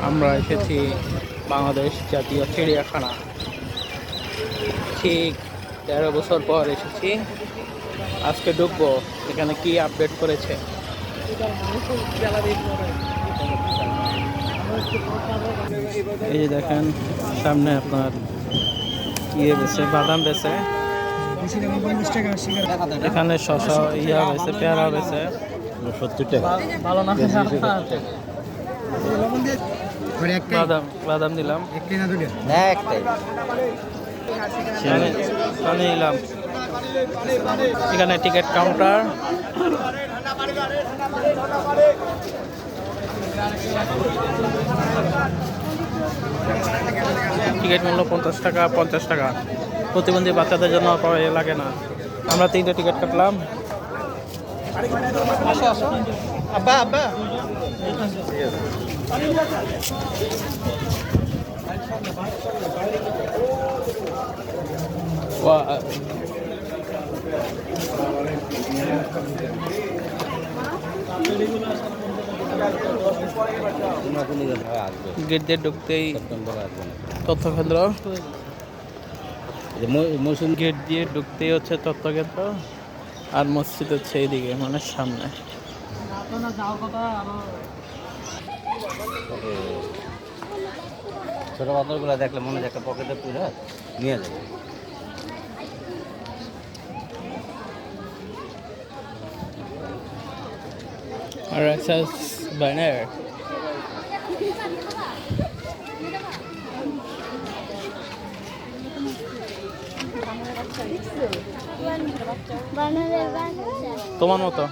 আমরা এসেছি বাংলাদেশ জাতীয় চিড়িয়াখানা। ঠিক 13 বছর পর এসেছি। আজকে ঢুকবো, এখানে কি আপডেট করেছে। এই যে দেখেন সামনে আপনার ইয়ে বেছে, বাদাম বেছে, এখানে শশা ইয়া বেছে, পেয়ারা বেছে 70 টাকা। ভালো না। বাদাম বাদাম দিলাম, নিলাম। এখানে টিকিট কাউন্টার, টিকিট মূল্য 50 টাকা। 50 টাকা প্রতিবন্ধী বাচ্চাদের জন্য লাগে না। আমরা 3টে টিকিট কাটলাম। আব্বা আব্বা গেট দিয়ে ঢুকতেই তথ্য কেন্দ্র, গেট দিয়ে ঢুকতেই হচ্ছে তথ্য কেন্দ্র, আর মসজিদ হচ্ছে এইদিকে, মানে সামনে। ছোট পাথরগুলো দেখলে মনে হয় একটা পকেটে পুরো নিয়ে যাবে। RSS banner. তোমার মতো